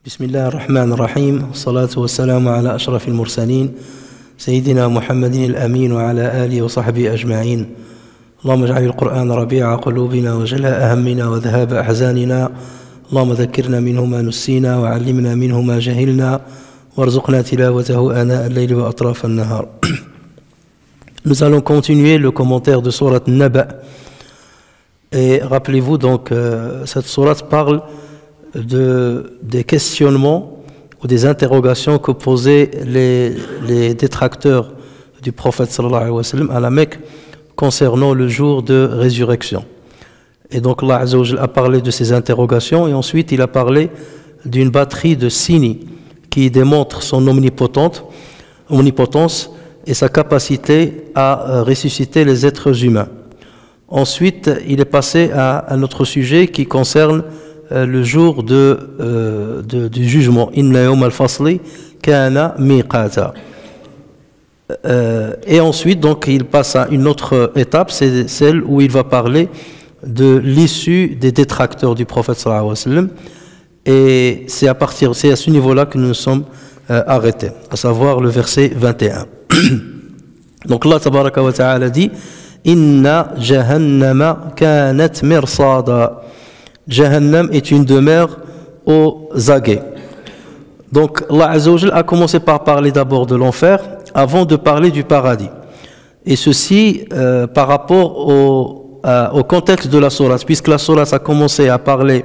بسم الله الرحمن الرحيم والصلاة والسلام على أشرف المرسلين سيدنا محمد الأمين وعلى آله وصحبه أجمعين اللهم اجعل القرآن ربيع قلوبنا وجلاء همنا وذهاب أحزاننا اللهم ذكرنا منه ما نسينا وعلمنا منه ما جهلنا وارزقنا تلاوته آناء الليل وأطراف النهار. Nous allons continuer le commentaire de sourate Naba. Et rappelez-vous donc, cette sourate parle des questionnements ou des interrogations que posaient les détracteurs du prophète sallallahu alayhi wa sallam à la Mecque concernant le jour de résurrection. Et donc Allah Azza wa Jalla a parlé de ces interrogations et ensuite il a parlé d'une batterie de signes qui démontrent son omnipotence et sa capacité à ressusciter les êtres humains. Ensuite, il est passé à un autre sujet qui concerne le jour du jugement. Inna yawm al-fasli kana miqata. Et ensuite, donc, il passe à une autre étape, c'est celle où il va parler de l'issue des détracteurs du prophète sallallahu alayhi wa sallam. Et c'est à ce niveau-là que nous nous sommes arrêtés, à savoir le verset 21. Donc là, tabaraka wa ta'ala dit Inna jahannama kanat mirsada. Jahannam est une demeure aux aguets. Donc Allah Azza wa Jalla a commencé par parler d'abord de l'enfer avant de parler du paradis. Et ceci par rapport au contexte de la sourate, puisque la sourate a commencé à parler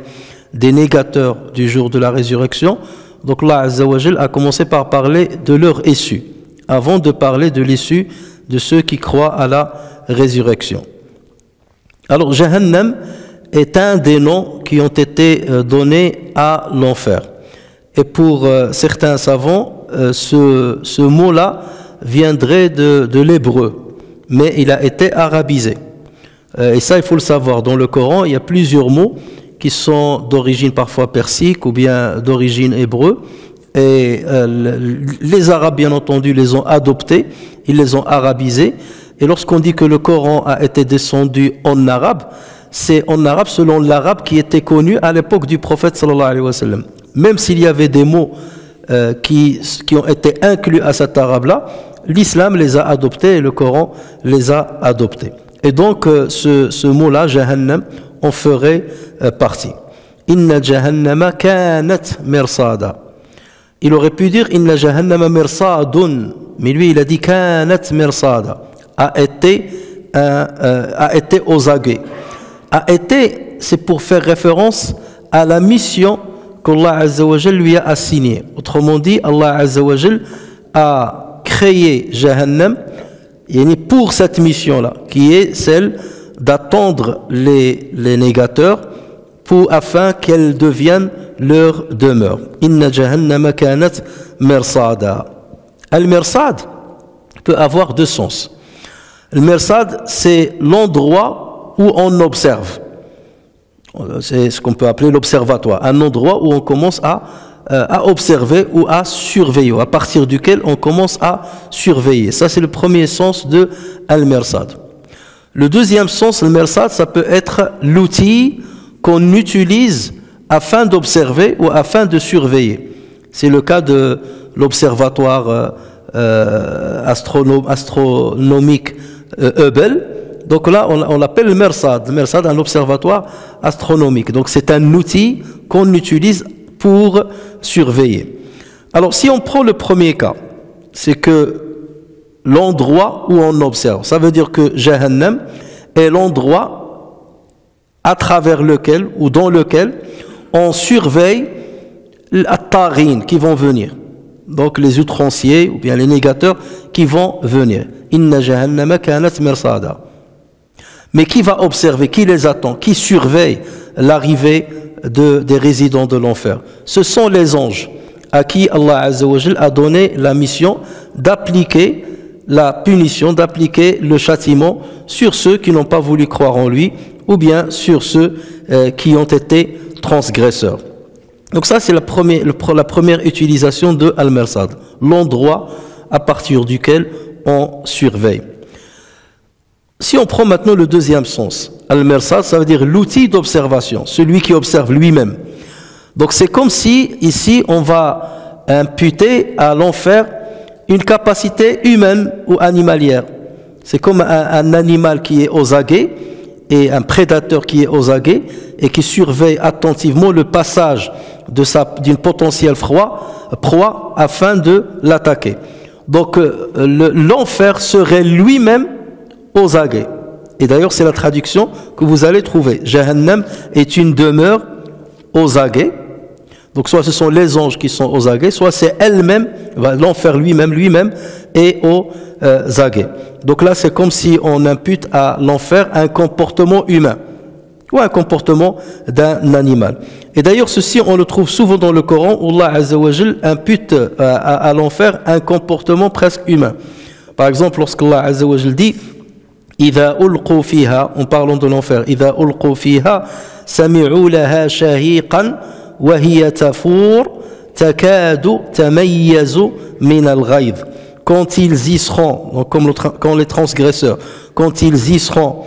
des négateurs du jour de la résurrection. Donc Allah Azza wa Jalla a commencé par parler de leur issue, avant de parler de l'issue de ceux qui croient à la résurrection. Alors Jahannam est un des noms qui ont été donnés à l'enfer. Et pour certains savants, ce mot-là viendrait de l'hébreu, mais il a été arabisé. Et ça, il faut le savoir. Dans le Coran, il y a plusieurs mots qui sont d'origine parfois persique ou bien d'origine hébreu. Et les Arabes, bien entendu, les ont adoptés, ils les ont arabisés. Et lorsqu'on dit que le Coran a été descendu en arabe, c'est en arabe selon l'arabe qui était connu à l'époque du prophète sallallahu alayhi wa sallam. Même s'il y avait des mots qui ont été inclus à cet arabe-là, l'islam les a adoptés et le Coran les a adoptés. Et donc ce mot-là, Jahannam, en ferait partie. Inna Jahannama kanat mirsada. Il aurait pu dire Inna Jahannama mirsadun, mais lui il a dit kanat mirsada, a été aux aguets. A été, c'est pour faire référence à la mission qu'Allah Azza wa Jal lui a assignée. Autrement dit, Allah Azza wa Jal a créé Jahannam pour cette mission-là, qui est celle d'attendre les négateurs afin qu'elles deviennent leur demeure. Inna Jahannama kanat mirsada. Al-mirsad peut avoir deux sens. Le mirsad, c'est l'endroit où on observe. C'est ce qu'on peut appeler l'observatoire, un endroit où on commence à observer ou à surveiller, à partir duquel on commence à surveiller. Ça, c'est le premier sens de al-mirsad. Le deuxième sens, le mirsad, ça peut être l'outil qu'on utilise afin d'observer ou afin de surveiller. C'est le cas de l'observatoire astronomique Hubble. Donc là, on l'appelle le Mersad, un observatoire astronomique. Donc c'est un outil qu'on utilise pour surveiller. Alors si on prend le premier cas, c'est que l'endroit où on observe, ça veut dire que Jahannam est l'endroit à travers lequel ou dans lequel on surveille les Tarin qui vont venir. Donc les outranciers ou bien les négateurs qui vont venir. Inna Jahannama kanat mirsada. Mais qui va observer, qui les attend, qui surveille l'arrivée des résidents de l'enfer. Ce sont les anges à qui Allah Azza wa Jal a donné la mission d'appliquer la punition, d'appliquer le châtiment sur ceux qui n'ont pas voulu croire en lui ou bien sur ceux qui ont été transgresseurs. Donc ça c'est la première utilisation de Al-Mirsad, l'endroit à partir duquel on surveille. Si on prend maintenant le deuxième sens, Al-Mirsad, ça veut dire l'outil d'observation, celui qui observe lui-même. Donc c'est comme si ici on va imputer à l'enfer une capacité humaine ou animalière. C'est comme un animal qui est aux aguets et un prédateur qui est aux aguets et qui surveille attentivement le passage d'une potentielle proie afin de l'attaquer. Donc l'enfer serait lui-même aux aguets. Et d'ailleurs c'est la traduction que vous allez trouver. Jahannam est une demeure aux aguets. Donc soit ce sont les anges qui sont aux aguets, soit c'est elle-même, l'enfer lui-même est aux aguets. Donc là c'est comme si on impute à l'enfer un comportement humain ou un comportement d'un animal. Et d'ailleurs ceci on le trouve souvent dans le Coran où Allah Azza wa Jal impute à l'enfer un comportement presque humain. Par exemple lorsque Allah Azza wa Jal dit إذا ألقوا فيها, en parlant de l'enfer, إذا ألقوا فيها سمعوا لها شهيقا وهي تفور تكاد تميز من الغيظ. Quand ils y seront, donc quand les transgresseurs, quand ils y seront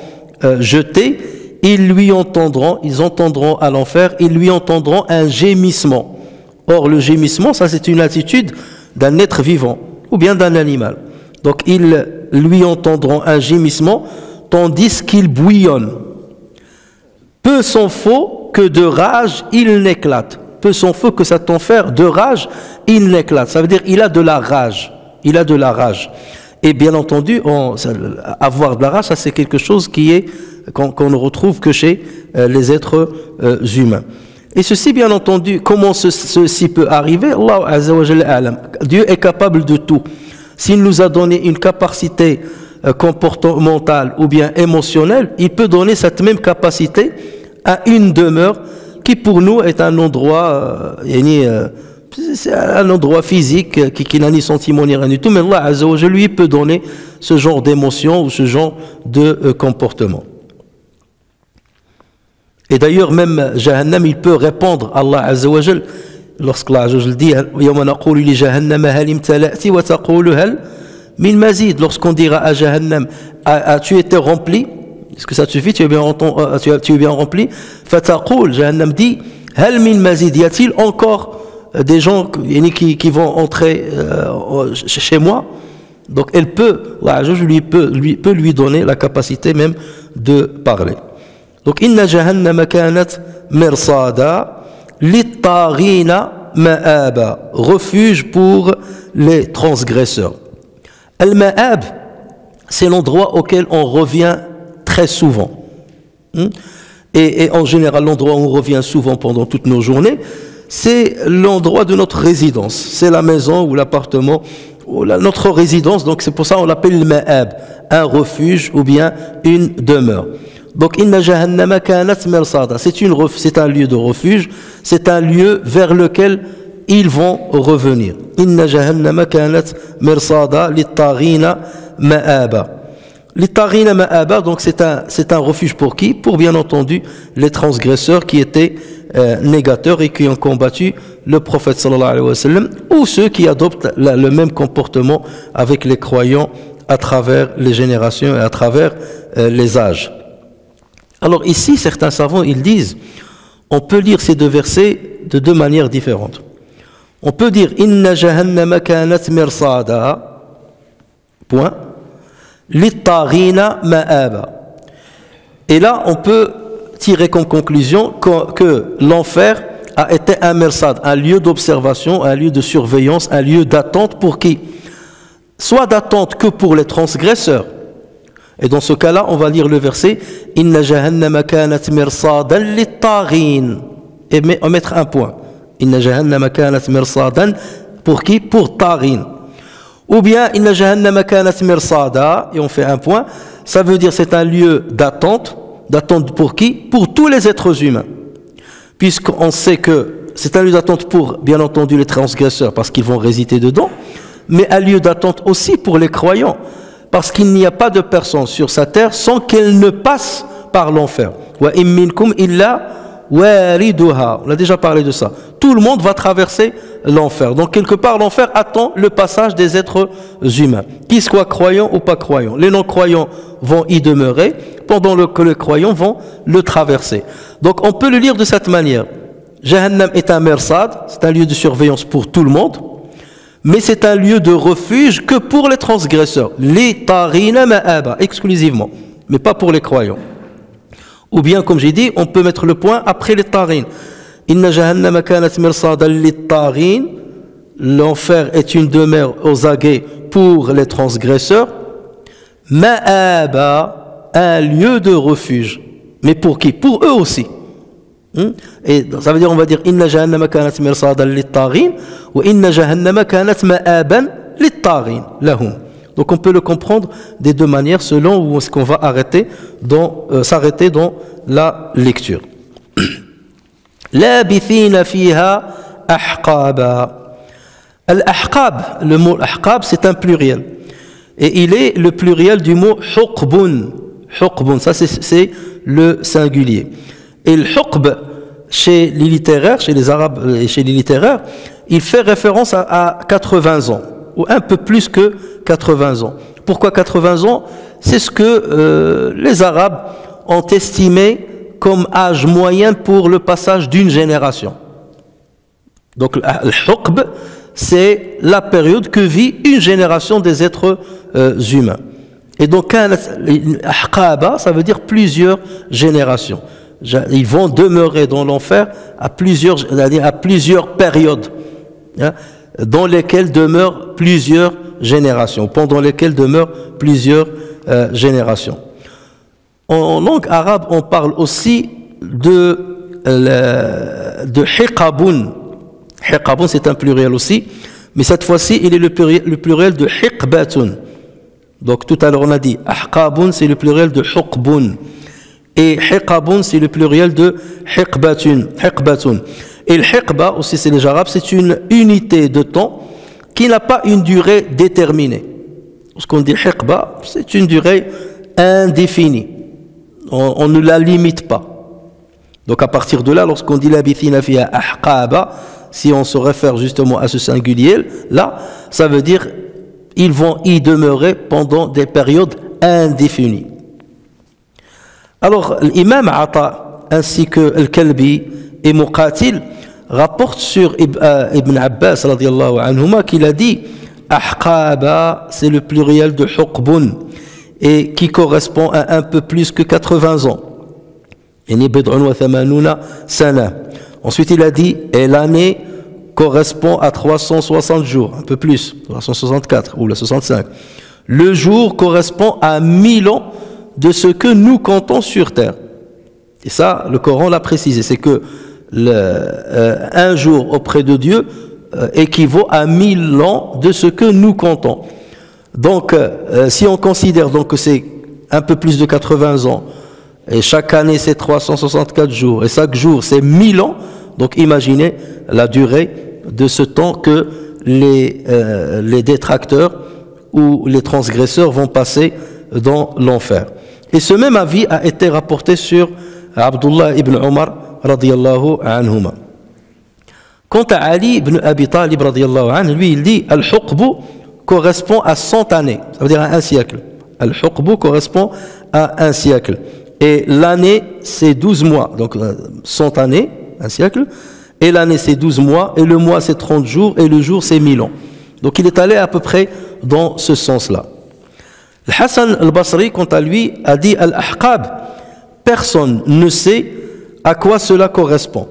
jetés, ils entendront à l'enfer, ils lui entendront un gémissement. Or le gémissement, ça c'est une attitude d'un être vivant ou bien d'un animal. Donc ils lui entendront un gémissement tandis qu'il bouillonne. Peu s'en faut que de rage il n'éclate. Peu s'en faut que cet enfer de rage il n'éclate. Ça veut dire il a de la rage. Il a de la rage. Et bien entendu, avoir de la rage, ça c'est quelque chose qu'on ne retrouve que chez les êtres humains. Et ceci, bien entendu, comment ceci peut arriver? Allah Azza wa Jalla a'lam. Dieu est capable de tout. S'il nous a donné une capacité comportementale ou bien émotionnelle, il peut donner cette même capacité à une demeure qui pour nous est un endroit, c'est un endroit physique qui n'a ni sentiment ni rien du tout, mais Allah Azza wa Jalla lui peut donner ce genre d'émotion ou ce genre de comportement. Et d'ailleurs même Jahannam il peut répondre à Allah Azza wa Jalla lorsque Allah Azza wa Jalla dit يوم نقول لجهنم هل امتلأت وتقول هل من مزيد, lorsqu'on dira à Jahannam as-tu été rempli, est-ce que ça te suffit, tu es bien rempli, فتقول, Jahannam dit هل من مزيد, y a-t-il encore des gens qui vont entrer chez moi? Donc elle peut, Allah Azza wa Jalla peut lui donner la capacité même de parler. Donc inna jahannama kanat mirsada lit-taghina ma'aba, refuge pour les transgresseurs. Al-ma'ab, c'est l'endroit auquel on revient très souvent. Et en général, l'endroit où on revient souvent pendant toutes nos journées, c'est l'endroit de notre résidence. C'est la maison ou l'appartement, ou notre résidence. Donc c'est pour ça qu'on l'appelle le ma'ab, un refuge ou bien une demeure. Donc inna jahannama kanat mirsada, c'est un lieu de refuge, c'est un lieu vers lequel ils vont revenir. Inna jahannama kanat mirsada lit-taghina ma'aba. Lit-taghina ma'aba, donc c'est un refuge pour qui? Pour bien entendu les transgresseurs qui étaient négateurs et qui ont combattu le prophète sallallahu alayhi wa sallam, ou ceux qui adoptent le même comportement avec les croyants à travers les générations et à travers les âges. Alors ici, certains savants, ils disent, on peut lire ces deux versets de deux manières différentes. On peut dire inna jahannama kanat mirsada, point, lit-taghina ma'aba. Et là, on peut tirer comme conclusion que l'enfer a été un mirsad, un lieu d'observation, un lieu de surveillance, un lieu d'attente pour qui? Soit d'attente que pour les transgresseurs. Et dans ce cas-là, on va lire le verset inna jahannama kanat mirsadan lit-taghin, et on mettre un point. Inna jahannama kanat mirsadan pour qui? Pour taghin. Ou bien inna jahannama kanat mirsada, et on fait un point. Ça veut dire c'est un lieu d'attente pour qui? Pour tous les êtres humains. puisqu'on sait que c'est un lieu d'attente pour, bien entendu, les transgresseurs, parce qu'ils vont résider dedans, mais un lieu d'attente aussi pour les croyants, parce qu'il n'y a pas de personne sur sa terre sans qu'elle ne passe par l'enfer. Wa in minkum illa wariduha. On a déjà parlé de ça. Tout le monde va traverser l'enfer. Donc quelque part, l'enfer attend le passage des êtres humains, qu'ils soient croyants ou pas croyants. Les non-croyants vont y demeurer, pendant que les croyants vont le traverser. Donc on peut le lire de cette manière. Jahannam est un mersad, c'est un lieu de surveillance pour tout le monde, mais c'est un lieu de refuge que pour les transgresseurs, les tarina ma'aba, exclusivement, mais pas pour les croyants. Ou bien, comme j'ai dit, on peut mettre le point après les tarin. Inna jahannama kanat mirsadan lit-tarin, l'enfer est une demeure aux aguets pour les transgresseurs. Ma'aba, un lieu de refuge. Mais pour qui? Pour eux aussi. Et ça veut dire, on va dire Inna jahannama kanat mirsadan lit-tarin ou Inna jahannama kanat ma'aban lit-tarin lahum. Donc on peut le comprendre des deux manières selon où est-ce qu'on va s'arrêter dans la lecture. Labithina fiha ahqaba. Al-ahqab, le mot ahqab, c'est un pluriel. Et il est le pluriel du mot huqbun. Huqbun, ça c'est le singulier. Et le huqb, chez les littéraires, chez les arabes et chez les littéraires, il fait référence à 80 ans, ou un peu plus que 80 ans. Pourquoi 80 ans? C'est ce que les Arabes ont estimé comme âge moyen pour le passage d'une génération. Donc le huqb, c'est la période que vit une génération des êtres humains. Et donc ahqaba, ça veut dire plusieurs générations. Ils vont demeurer dans l'enfer à plusieurs périodes, hein, dans lesquelles demeurent plusieurs générations, pendant lesquelles demeurent plusieurs générations. En langue arabe, on parle aussi de hiqabun. Hiqabun, c'est un pluriel aussi, mais cette fois-ci, il est le pluriel de hiqbatun. Donc tout à l'heure, on a dit ahqabun, c'est le pluriel de huqbun. Et hiqabun, c'est le pluriel de hiqbatun. Et le hiqba, aussi c'est les arabes, c'est une unité de temps qui n'a pas une durée déterminée. Lorsqu'on dit hiqba, c'est une durée indéfinie. On ne la limite pas. Donc à partir de là, lorsqu'on dit labithina fiha ahqaba, si on se réfère justement à ce singulier, là, ça veut dire ils vont y demeurer pendant des périodes indéfinies. Alors, l'imam Ata ainsi que Al-Kalbi et Muqatil rapportent sur Ibn Abbas radiyallahu anhuma qu'il a dit Ahqaba, c'est le pluriel de Huqbun et qui correspond à un peu plus que 80 ans. Ensuite, il a dit et l'année correspond à 360 jours, un peu plus, 364 ou la 65. Le jour correspond à 1000 ans de ce que nous comptons sur terre. Et ça, le Coran l'a précisé, c'est que un jour auprès de Dieu équivaut à 1000 ans de ce que nous comptons. Donc, si on considère donc que c'est un peu plus de 80 ans, et chaque année c'est 364 jours, et chaque jour c'est 1000 ans, donc imaginez la durée de ce temps que les détracteurs ou les transgresseurs vont passer dans l'enfer. Et ce même avis a été rapporté sur Abdullah ibn Omar radiyallahu anhuma. Quant à Ali ibn Abi Talib radiyallahu anhu, lui il dit Al-Huqbu correspond à 100 années, ça veut dire à un siècle. Al-Huqbu correspond à un siècle. Et l'année c'est 12 mois, donc 100 années, un siècle, et l'année c'est 12 mois, et le mois c'est 30 jours, et le jour c'est 1000 ans. Donc il est allé à peu près dans ce sens-là. Hassan al-Basri, quant à lui, a dit Al-Ahqab, personne ne sait à quoi cela correspond.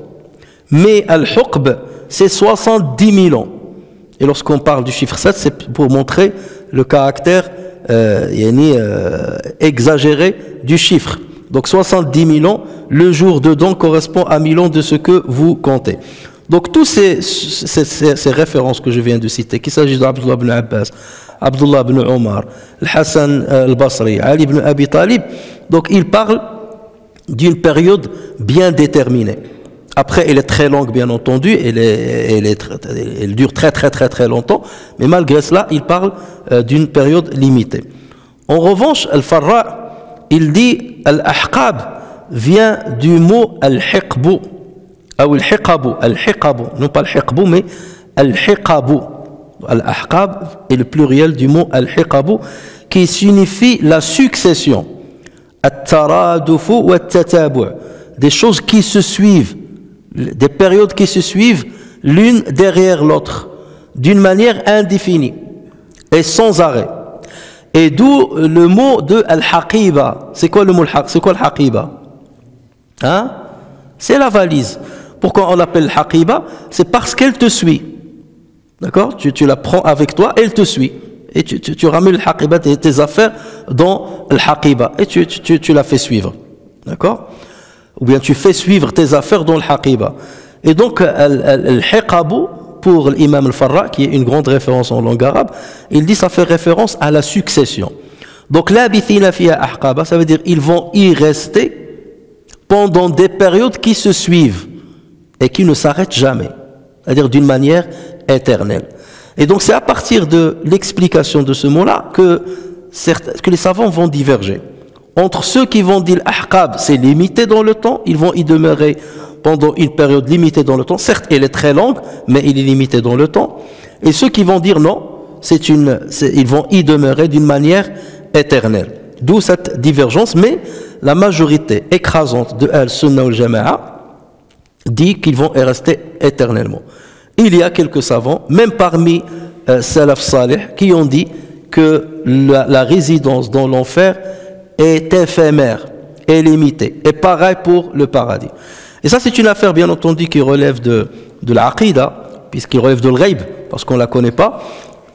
Mais Al-Huqb, c'est 70 000 ans. Et lorsqu'on parle du chiffre 7, c'est pour montrer le caractère exagéré du chiffre. Donc 70 000 ans, le jour dedans correspond à 1000 ans de ce que vous comptez. Donc tous ces références que je viens de citer, qu'il s'agisse d'Abdullah ibn Abbas, Abdullah ibn Omar, Hassan al-Basri, Ali ibn Abi Talib, donc ils parlent d'une période bien déterminée. Après, elle est très longue, bien entendu, elle dure très longtemps, mais malgré cela, il parle d'une période limitée. En revanche, Al-Farra, il dit Al-Ahqab vient du mot Al-Hiqbu, ou Al-Hiqabu, non pas Al-Hiqbu, mais Al-Hiqabu. Al-Ahqab est le pluriel du mot Al-Hiqabu, qui signifie la succession. At-Taradufu wa At-Tatabu', des choses qui se suivent, des périodes qui se suivent l'une derrière l'autre, d'une manière indéfinie et sans arrêt. Et d'où le mot de Al-Haqiba. C'est quoi le mot Al-Haqiba? Hein? C'est la valise. Pourquoi on l'appelle Haqiba? C'est parce qu'elle te suit. D'accord? Tu la prends avec toi, elle te suit. Et tu ramènes le Haqiba, tes affaires dans le Haqiba. Et tu la fais suivre. D'accord? Ou bien tu fais suivre tes affaires dans le Haqiba. Et donc, Al-Hiqabu, pour l'imam Al-Farra, qui est une grande référence en langue arabe, il dit ça fait référence à la succession. Donc, labithina fiha ahqaba, ça veut dire ils vont y rester pendant des périodes qui se suivent et qui ne s'arrêtent jamais, c'est-à-dire d'une manière éternelle. Et donc, c'est à partir de l'explication de ce mot-là que les savants vont diverger. Entre ceux qui vont dire l'ahqab, c'est limité dans le temps, ils vont y demeurer pendant une période limitée dans le temps. Certes, elle est très longue, mais il est limité dans le temps. Et ceux qui vont dire non, ils vont y demeurer d'une manière éternelle. D'où cette divergence, mais la majorité écrasante de Al-Sunnah wal-Jama'a dit qu'ils vont y rester éternellement. Il y a quelques savants, même parmi Salaf Salih, qui ont dit que la résidence dans l'enfer est éphémère, est limitée. Et pareil pour le paradis. Et ça, c'est une affaire, bien entendu, qui relève de l'aqida, puisqu'il relève de l'ghaib, parce qu'on ne la connaît pas.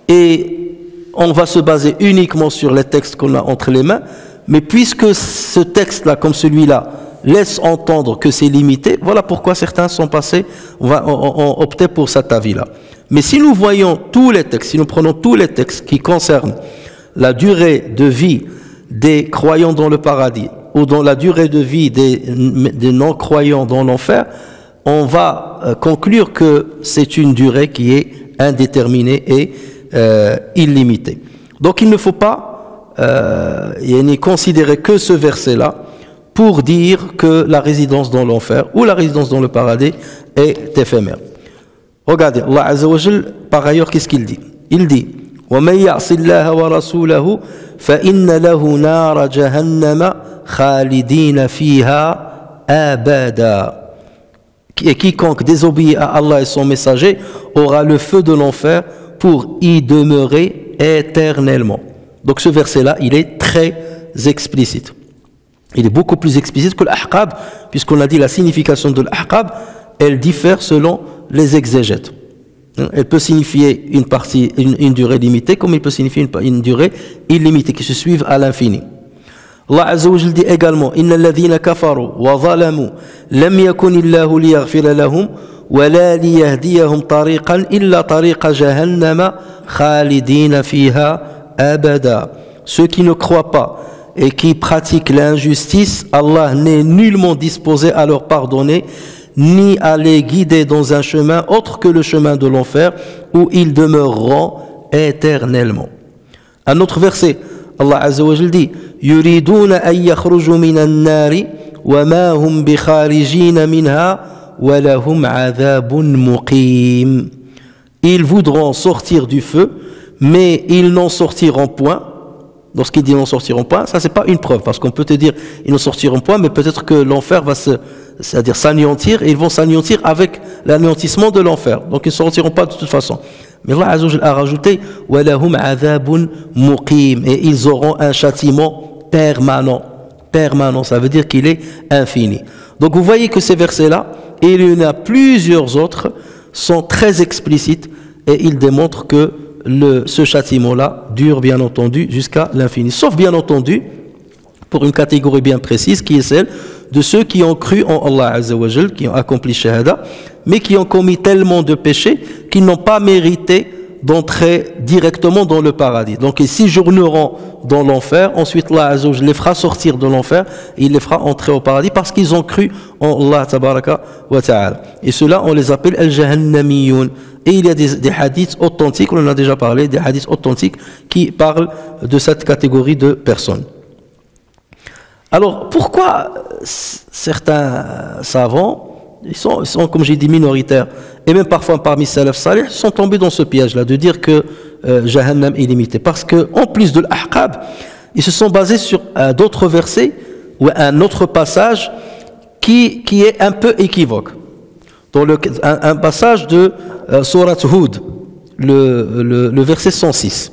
Et on va se baser uniquement sur les textes qu'on a entre les mains. Mais puisque ce texte-là, comme celui-là, laisse entendre que c'est limité, voilà pourquoi certains sont passés, ont opté pour cet avis-là. Mais si nous voyons tous les textes, si nous prenons tous les textes qui concernent la durée de vie des croyants dans le paradis ou dans la durée de vie des non-croyants dans l'enfer, on va conclure que c'est une durée qui est indéterminée et illimitée. Donc il ne faut pas n'y considérer que ce verset-là pour dire que la résidence dans l'enfer ou la résidence dans le paradis est éphémère. Regardez, Allah Azza wa Jal, par ailleurs, qu'est-ce qu'il dit? Il dit وَمَنْ يَعْصِ اللَّهَ وَرَسُولَهُ فَإِنَّ لَهُ نَارَ جَهَنَّمَ خَالِدِينَ فِيهَا أَبَدًا. Et quiconque désobéit à Allah et son messager aura le feu de l'enfer pour y demeurer éternellement. Donc ce verset-là, il est très explicite. Il est beaucoup plus explicite que l'ahqab, puisqu'on a dit la signification de l'ahqab, elle diffère selon les exégètes. Elle peut signifier une durée limitée, comme il peut signifier une durée illimitée, qui se suivent à l'infini. Allah Azza wa Jalla dit également Inna alladhina kafaru wa zalamu lam yakun illahu liyaghfira lahum wa la liyahdiyahum tariqan illa tariqa jahannama khalidina fiha abada. Ceux qui ne croient pas et qui pratiquent l'injustice, Allah n'est nullement disposé à leur pardonner ni à les guider dans un chemin autre que le chemin de l'enfer où ils demeureront éternellement. Un autre verset, Allah Azza wa Jalla dit yuriduna an yakhruju minan nari wa ma hum bi kharijin minha wa lahum adhabun muqim. Ils voudront sortir du feu, mais ils n'en sortiront point. Lorsqu'il dit n'en sortiront point, ça c'est pas une preuve, parce qu'on peut te dire ils n'en sortiront point, mais peut-être que l'enfer va c'est-à-dire s'anéantir, et ils vont s'anéantir avec l'anéantissement de l'enfer. Donc ils ne sortiront pas de toute façon. Mais Allah Azza wa Jalla a rajouté وَلَهُمْ عَذَابٌ مُقِيمٌ, et ils auront un châtiment permanent. Permanent, ça veut dire qu'il est infini. Donc vous voyez que ces versets-là, et il y en a plusieurs autres, sont très explicites, et ils démontrent que ce châtiment-là dure bien entendu jusqu'à l'infini. Sauf bien entendu, pour une catégorie bien précise, qui est celle de ceux qui ont cru en Allah Azza wa Jal, qui ont accompli shahada, mais qui ont commis tellement de péchés qu'ils n'ont pas mérité d'entrer directement dans le paradis. Donc ils séjourneront dans l'enfer, ensuite Allah Azza wa Jalla les fera sortir de l'enfer, et il les fera entrer au paradis parce qu'ils ont cru en Allah tabaraka wa ta'ala. Et ceux-là, on les appelle al-jahannamiyoun. Et il y a des hadiths authentiques, on en a déjà parlé, des hadiths authentiques qui parlent de cette catégorie de personnes. Alors, pourquoi certains savants, ils sont, comme j'ai dit, minoritaires, et même parfois parmi Salaf Salih, sont tombés dans ce piège-là, de dire que Jahannam est limité. Parce qu'en plus de l'Ahqab, ils se sont basés sur d'autres versets, ou un autre passage qui est un peu équivoque. Dans un passage de Surat Hud, le verset 106,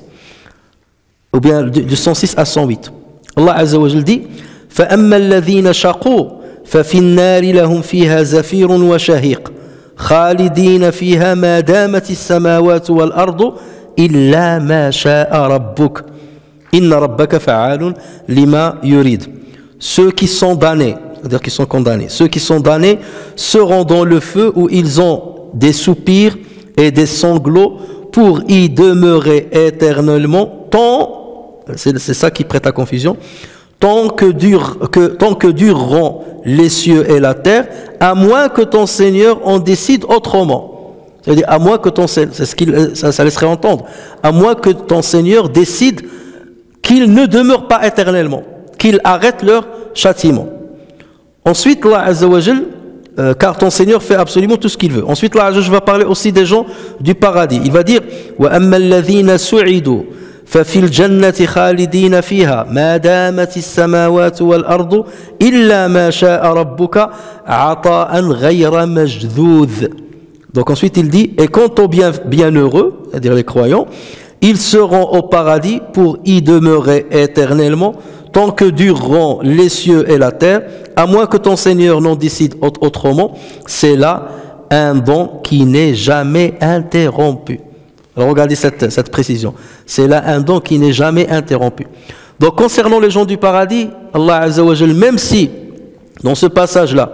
ou bien de 106 à 108. Allah Azza wa Jalla dit فَأَمَّا الَّذِينَ شَقُوا فَفِي النَّارِ لَهُمْ فِيهَا زَفِيرٌ وَشَهِيقٌ خَالِدِينَ فِيهَا مَا دَامَتِ السَّمَاوَاتُ وَالْأَرْضُ إِلَّا مَا شَاءَ رَبُّكَ إِنَّ رَبَّكَ فَعَالٌ لِمَا يُرِيدُ. Ceux qui sont damnés, c'est-à-dire qui sont condamnés, ceux qui sont damnés seront dans le feu où ils ont des soupirs et des sanglots pour y demeurer éternellement, tant, c'est ça qui prête à confusion, tant que dureront les cieux et la terre, à moins que ton Seigneur en décide autrement. C'est-à-dire, à moins que ton Seigneur, c'est ce qu'il, ça laisserait entendre, à moins que ton Seigneur décide qu'ils ne demeurent pas éternellement, qu'ils arrêtent leur châtiment. Ensuite, Allah Azza wa Jal, car ton Seigneur fait absolument tout ce qu'il veut. Ensuite, Allah Azza wa Jal va parler aussi des gens du paradis. Il va dire وَأَمَّا الَّذِينَ سُعِدُوا ففي الجنة خالدين فيها ما دامت السماوات والأرض إلا ما شاء ربك عطاء غير مجذوذ. Donc ensuite il dit, et quant aux bienheureux, c'est-à-dire les croyants, ils seront au paradis pour y demeurer éternellement tant que dureront les cieux et la terre, à moins que ton Seigneur n'en décide autrement. C'est là un don qui n'est jamais interrompu. Alors regardez cette précision. C'est là un don qui n'est jamais interrompu. Donc concernant les gens du paradis, Allah Azza wa Jal, même si dans ce passage-là,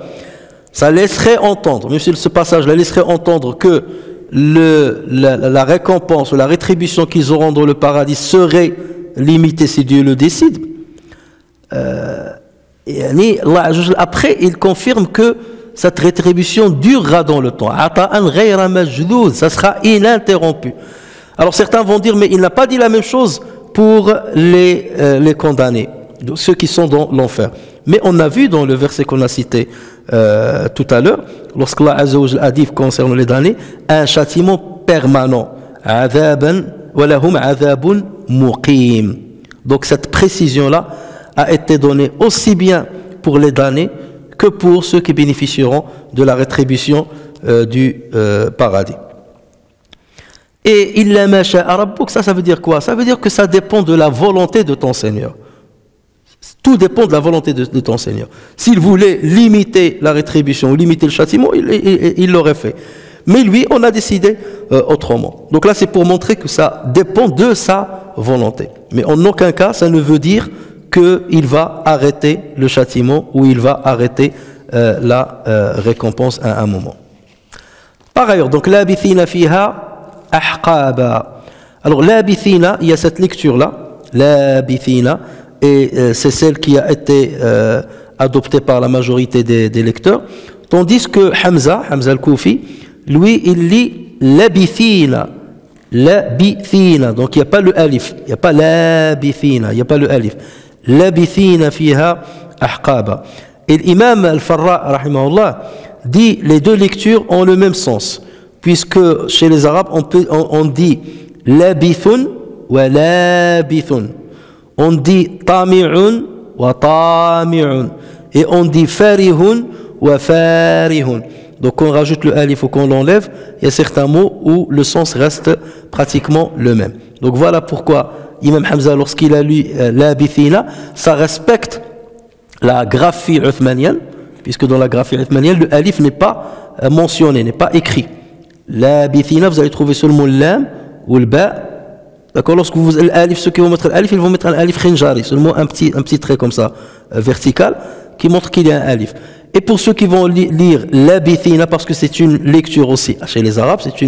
ça laisserait entendre, même si ce passage-là laisserait entendre que la récompense ou la rétribution qu'ils auront dans le paradis serait limitée si Dieu le décide, et Allah Azza wa Jal, après il confirme que cette rétribution durera dans le temps. Ça sera ininterrompu. Alors certains vont dire, mais il n'a pas dit la même chose pour les condamnés, ceux qui sont dans l'enfer. Mais on a vu dans le verset qu'on a cité tout à l'heure, lorsqu'Allah Azza wa Jalla a dit concernant les damnés, un châtiment permanent. Donc cette précision-là a été donnée aussi bien pour les damnés que pour ceux qui bénéficieront de la rétribution du paradis. Et illa ma sha'a rabbuk, ça veut dire quoi? Ça veut dire que ça dépend de la volonté de ton Seigneur. Tout dépend de la volonté de ton Seigneur. S'il voulait limiter la rétribution ou limiter le châtiment, il l'aurait fait. Mais lui, on a décidé autrement. Donc là, c'est pour montrer que ça dépend de sa volonté. Mais en aucun cas, ça ne veut dire qu'il va arrêter le châtiment ou il va arrêter la récompense à un moment. Par ailleurs, donc labithina fiha ahqaba. Alors labithina, il y a cette lecture là, labithina, et c'est celle qui a été adoptée par la majorité des lecteurs, tandis que Hamza al-Koufi, lui il lit labithina. Labithina, donc il n'y a pas le alif, il n'y a pas labithina, il n'y a pas le alif. Labithina fiha ahqaba. Et l'imam al-Farra, rahimahullah, dit les deux lectures ont le même sens, puisque chez les Arabes on dit labithun wa labithun, on dit tami'un wa tami'un, et on dit farihun wa farihun. Donc on rajoute le alif ou qu'on l'enlève, il y a certains mots où le sens reste pratiquement le même. Donc voilà pourquoi Imam Hamza, lorsqu'il a lu labithina, ça respecte la graphie uthmanienne, puisque dans la graphie uthmanienne, le alif n'est pas mentionné, n'est pas écrit. Labithina, vous allez trouver seulement le lam ou le ba. D'accord, lorsque vous l'alif, ceux qui vont mettre l'alif, ils vont mettre un alif khinjari, seulement un petit trait comme ça, vertical, qui montre qu'il y a un alif. Et pour ceux qui vont lire labithina, parce que c'est une lecture aussi chez les Arabes, c'est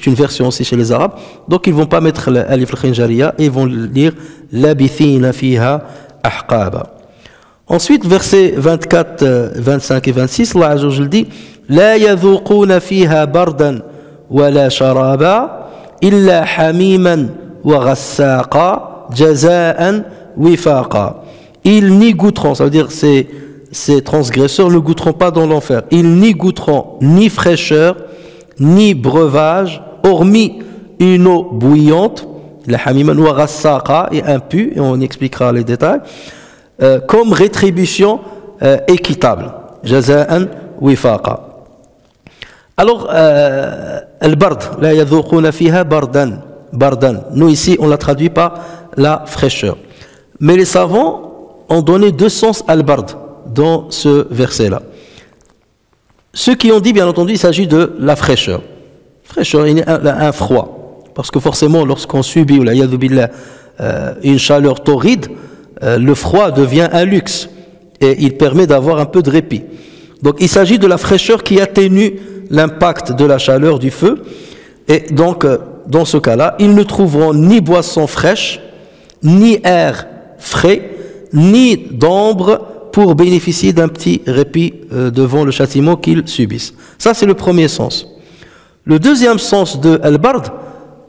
une version aussi chez les Arabes, donc ils vont pas mettre l'alif al-khinjariya et ils vont lire labithina fiha ahqaba. Ensuite, versets 24, 25 et 26, Allah Azza wa Jalla dit la yadhuquna fiha bardan wala sharaba illa hamiman wa ghassaqa jazaan wifaqa. Ils n'y goûteront, ça veut dire ces transgresseurs ne goûteront pas dans l'enfer. Ils n'y goûteront ni fraîcheur, ni breuvage, hormis une eau bouillante, la hamiman wa ghassaqa, et impure, et on expliquera les détails, comme rétribution équitable. Jaza'an wifaqa. Alors, al-bard, la yadhuquna fiha bardan. Nous ici, on l'a traduit par la fraîcheur. Mais les savants ont donné deux sens al-bard dans ce verset-là. Ceux qui ont dit, bien entendu, il s'agit de la fraîcheur. Fraîcheur, il y a un froid. Parce que forcément, lorsqu'on subit une chaleur torride, le froid devient un luxe. Et il permet d'avoir un peu de répit. Donc il s'agit de la fraîcheur qui atténue l'impact de la chaleur du feu. Et donc, dans ce cas-là, ils ne trouveront ni boisson fraîche, ni air frais, ni d'ombre pour bénéficier d'un petit répit devant le châtiment qu'ils subissent. Ça, c'est le premier sens. Le deuxième sens de al-bard,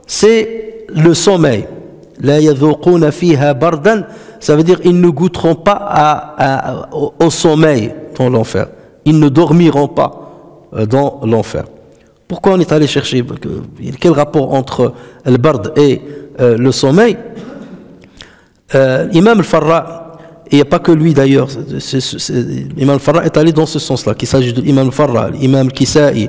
c'est le sommeil. La yadhuquna fiha bardan, ça veut dire ils ne goûteront pas au sommeil dans l'enfer. Ils ne dormiront pas dans l'enfer. Pourquoi on est allé chercher? Quel rapport entre al-bard et le sommeil? Imam al-Farra, et il n'y a pas que lui d'ailleurs, Imam al-Farra est allé dans ce sens-là, qu'il s'agit de l'Imam al-Farra, l'Imam al-Kisa'i,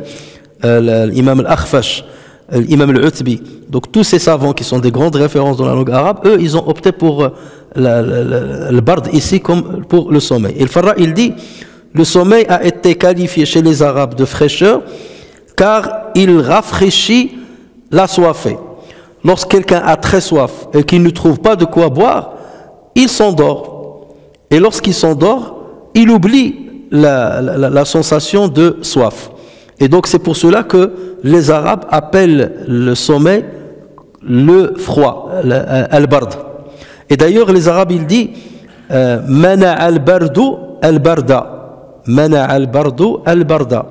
l'Imam al-Akhfash, l'Imam al-Utbi. Donc tous ces savants qui sont des grandes références dans la langue arabe, eux, ils ont opté pour le bard ici comme pour le sommeil. Et le Farra, il dit, le sommeil a été qualifié chez les Arabes de fraîcheur car il rafraîchit l'assoiffé. Lorsque quelqu'un a très soif et qu'il ne trouve pas de quoi boire, il s'endort. Et lorsqu'il s'endort, il oublie la sensation de soif. Et donc c'est pour cela que les Arabes appellent le sommeil le froid, al-bard. Et d'ailleurs les Arabes ils disent mana al-bardu al-barda. Mana al-bardu al-barda.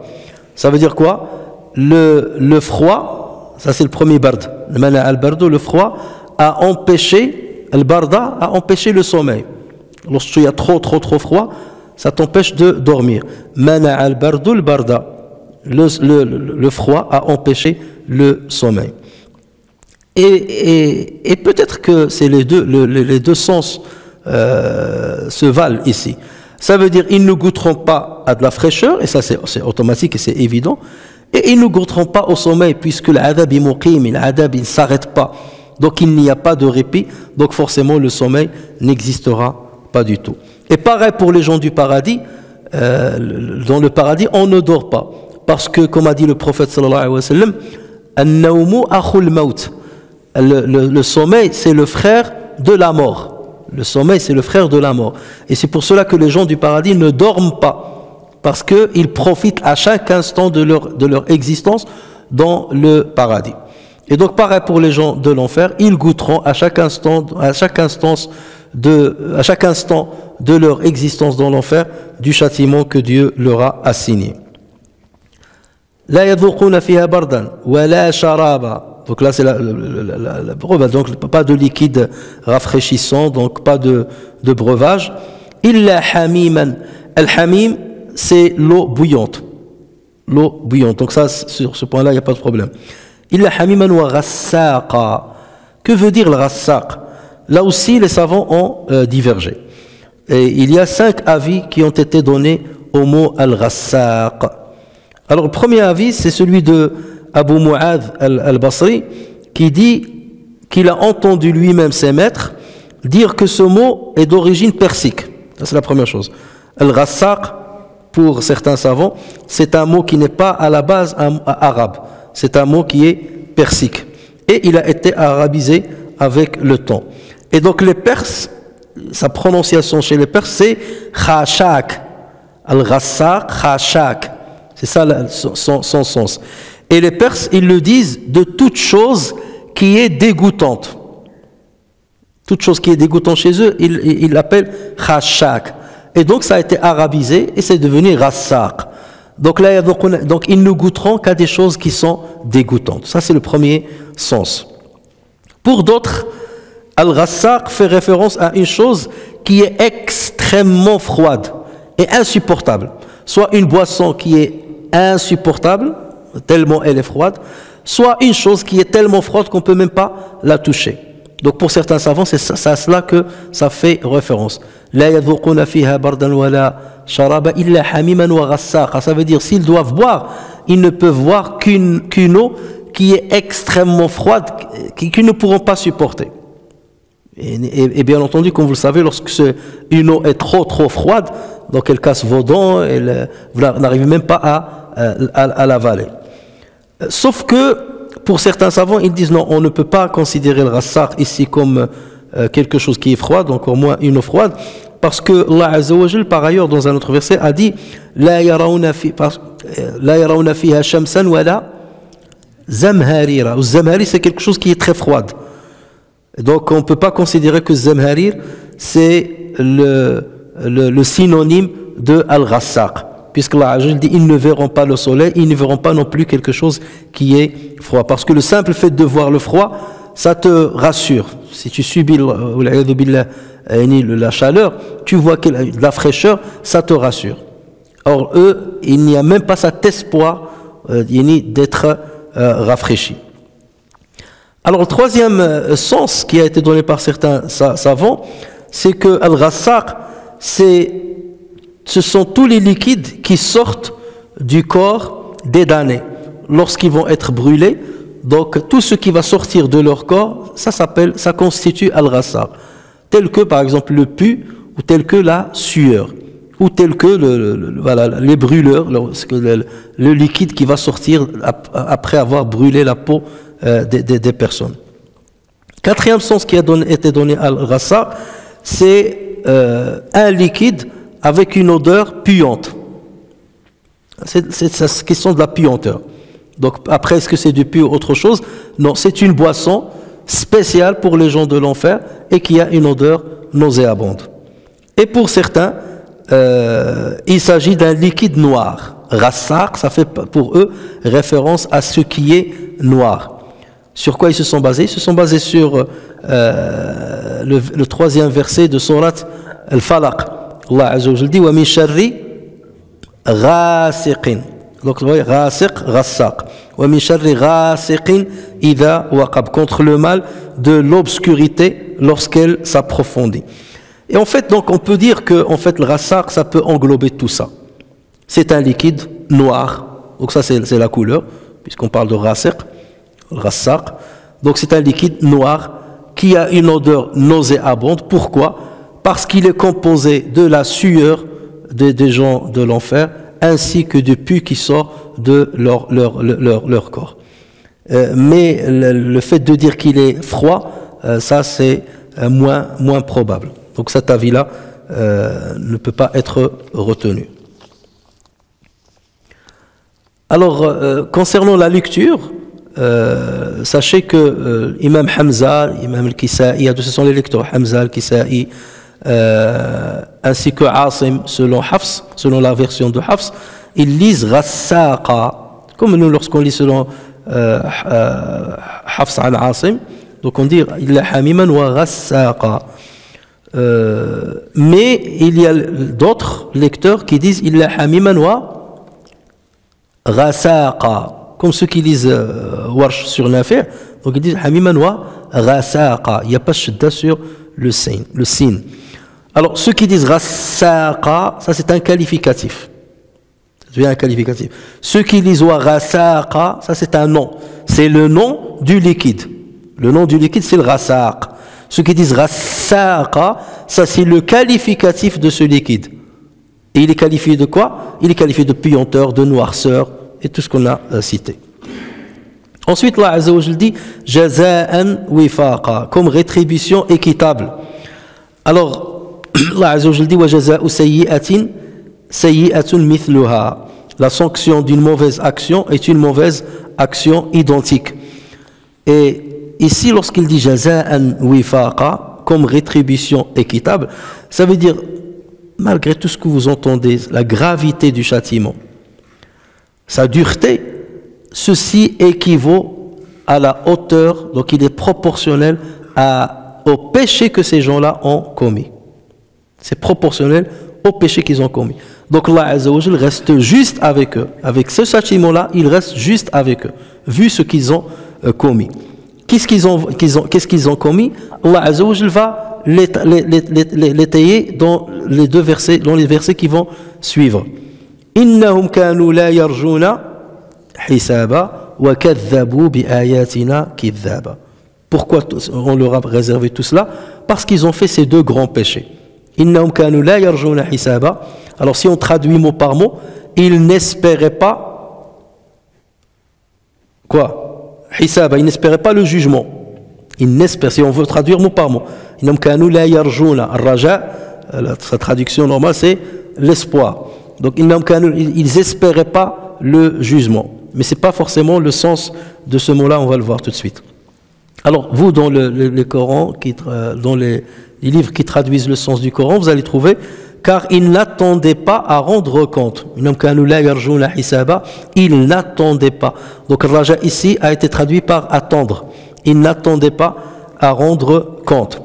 Ça veut dire quoi? Le froid, ça c'est le premier bard. Mana al-bardu, le froid a empêché, al-barda a empêché le sommeil. Lorsqu'il y a trop froid, ça t'empêche de dormir. Mana al-bardu al-barda. Le froid a empêché le sommeil. Et peut-être que c'est les deux sens se valent ici. Ça veut dire ils ne goûteront pas à de la fraîcheur, et ça c'est automatique et c'est évident, et ils ne goûteront pas au sommeil, puisque l'adab est muqim, l'adab il ne s'arrête pas, donc il n'y a pas de répit, donc forcément le sommeil n'existera pas du tout. Et pareil pour les gens du paradis, dans le paradis on ne dort pas, parce que comme a dit le prophète sallallahu alayhi wa sallam, an-nawmu akhul maut, le sommeil c'est le frère de la mort. Le sommeil, c'est le frère de la mort. Et c'est pour cela que les gens du paradis ne dorment pas. Parce qu'ils profitent à chaque instant de leur existence dans le paradis. Et donc, pareil pour les gens de l'enfer, ils goûteront à chaque instant de leur existence dans l'enfer du châtiment que Dieu leur a assigné. La yadhuquna fiha bardan wa la sharaba. Donc là, c'est la preuve. Donc, pas de liquide rafraîchissant, donc pas de breuvage. Illa hamiman. Al-hamim, c'est l'eau bouillante. L'eau bouillante. Donc ça, sur ce point-là, il n'y a pas de problème. Illa hamiman wa ghassaqa. Que veut dire le ghassaq? Là aussi, les savants ont divergé. Et il y a 5 avis qui ont été donnés au mot al-ghassaq. Alors, le premier avis, c'est celui de Abu Mu'adh al-Basri, qui dit qu'il a entendu lui-même ses maîtres dire que ce mot est d'origine persique. Ça, c'est la première chose. Al-Ghassaq, pour certains savants, c'est un mot qui n'est pas à la base arabe. C'est un mot qui est persique. Et il a été arabisé avec le temps. Et donc les Perses, sa prononciation chez les Perses, c'est Khashak. Al-Ghassaq, Khashak. C'est ça son sens. Et les Perses, ils le disent de toute chose qui est dégoûtante. Toute chose qui est dégoûtante chez eux, ils l'appellent Khashak. Et donc ça a été arabisé et c'est devenu Ghassaq. Donc là, donc ils ne goûteront qu'à des choses qui sont dégoûtantes. Ça, c'est le premier sens. Pour d'autres, Al-Ghassaq fait référence à une chose qui est extrêmement froide et insupportable. Soit une boisson qui est insupportable, tellement elle est froide, soit une chose qui est tellement froide qu'on ne peut même pas la toucher. Donc pour certains savants, c'est à cela que ça fait référence. La yadhuquna fiha bardan wala sharaba illa hamiman wa ghassaqa. Ça veut dire s'ils doivent boire, ils ne peuvent boire qu'une eau qui est extrêmement froide, qu'ils ne pourront pas supporter. Et bien entendu, comme vous le savez, lorsque une eau est trop froide, donc elle casse vos dents, vous n'arrivez même pas à l'avaler. Sauf que pour certains savants, ils disent non, on ne peut pas considérer le Ghassaq ici comme quelque chose qui est froid, encore moins une eau froide, parce que Allah Azza wa Jal, par ailleurs, dans un autre verset, a dit La yarawna fiha shamsan wala zamharira. Zamharir, c'est quelque chose qui est très froide. Donc on ne peut pas considérer que zamharir, c'est le synonyme de Al-Ghassaq. Puisque Allah dit ils ne verront pas le soleil, ils ne verront pas non plus quelque chose qui est froid. Parce que le simple fait de voir le froid, ça te rassure. Si tu subis la chaleur, tu vois de la fraîcheur, ça te rassure. Or eux, il n'y a même pas cet espoir d'être rafraîchi. Alors le troisième sens qui a été donné par certains savants, c'est que Al-Ghassaq, ce sont tous les liquides qui sortent du corps des damnés lorsqu'ils vont être brûlés. Donc tout ce qui va sortir de leur corps, ça constitue Al-Ghassaq. Tel que par exemple le pus, ou tel que la sueur, ou tel que les brûleurs, le liquide qui va sortir après avoir brûlé la peau des personnes. Quatrième sens qui a été donné à Al-Ghassaq, c'est un liquide avec une odeur puante. C'est la question de la puanteur. Donc après, est-ce que c'est du pu ou autre chose? Non, c'est une boisson spéciale pour les gens de l'enfer et qui a une odeur nauséabonde. Et pour certains, il s'agit d'un liquide noir. Ghassaq, ça fait pour eux référence à ce qui est noir. Sur quoi ils se sont basés? Ils se sont basés sur le troisième verset de Surat Al-Falaq. Allah Azza wa Jalla dit wa min sharri ghasiqin. Donc vous voyez, ghasiq, ghassaq. Wa min sharri ghasiqin idha waqab, contre le mal de l'obscurité lorsqu'elle s'approfondit. Et en fait, donc on peut dire que en fait le ghassaq, ça peut englober tout ça. C'est un liquide noir. Donc ça c'est la couleur, puisqu'on parle de ghasiq, ghassaq. Donc c'est un liquide noir qui a une odeur nauséabonde. Pourquoi? Parce qu'il est composé de la sueur des gens de l'enfer ainsi que du pus qui sort de leur corps. Mais le fait de dire qu'il est froid, ça c'est moins probable. Donc cet avis-là ne peut pas être retenu. Alors, concernant la lecture, sachez que Imam Hamza, Imam Al-Kisa'i, ce sont les lecteurs Hamza, Al-Kisa'i, ainsi que Asim, selon Hafs, selon la version de Hafs, ils lisent Ghassaqa, comme nous lorsqu'on lit selon Hafs al Asim, donc on dit illa hamiman wa Ghassaqa. Mais il y a d'autres lecteurs qui disent illa hamiman wa Ghassaqa, comme ceux qui lisent Warsh sur l'affaire, donc ils disent hamiman wa Ghassaqa, il n'y a pas de shidda sur le sin. Alors, ceux qui disent Ghassaqa, ça c'est un qualificatif. C'est un qualificatif. Ceux qui disent Ghassaqa, ça c'est un nom. C'est le nom du liquide. Le nom du liquide, c'est le Ghassaq. Ceux qui disent Ghassaqa, ça c'est le qualificatif de ce liquide. Et il est qualifié de quoi? Il est qualifié de puanteur, de noirceur, et tout ce qu'on a cité. Ensuite, Allah Azza wa Jalla dit Jaza'an wifaqa, comme rétribution équitable. Alors, Allah Azza wa Jalla dit wa jaza'u sayyi'atin sayyi'atun mithluha. La sanction d'une mauvaise action est une mauvaise action identique. Et ici, lorsqu'il dit jaza'an wifaqa, comme rétribution équitable, ça veut dire, malgré tout ce que vous entendez, la gravité du châtiment, sa dureté, ceci équivaut à la hauteur, donc il est proportionnel au péché que ces gens-là ont commis. C'est proportionnel au péché qu'ils ont commis. Donc Allah Azza wa Jal reste juste avec eux. Avec ce châtiment-là, il reste juste avec eux, vu ce qu'ils ont commis. Qu'est-ce qu'ils ont commis? Allah Azza wa Jal va l'étayer dans les deux versets, dans les versets qui vont suivre. Innahum kanu la yarjuna hisaba wa kadhabu bi ayatina kidhaba. Pourquoi on leur a réservé tout cela? Parce qu'ils ont fait ces deux grands péchés. Innahum kanu la yarjuna hisaba. Alors si on traduit mot par mot, ils n'espéraient pas quoi? Hisaba, ils n'espéraient pas le jugement. Ils n'espèrent, si on veut traduire mot par mot. Innahum kanu la yarjuna. Ar-raja, sa traduction normale c'est l'espoir. Donc ils n'espéraient pas le jugement. Mais ce n'est pas forcément le sens de ce mot-là, on va le voir tout de suite. Alors vous, dans le Coran, dans les livres qui traduisent le sens du Coran, vous allez trouver car ils n'attendaient pas à rendre compte. Ils n'attendaient pas. Donc Raja ici a été traduit par attendre. Ils n'attendaient pas à rendre compte.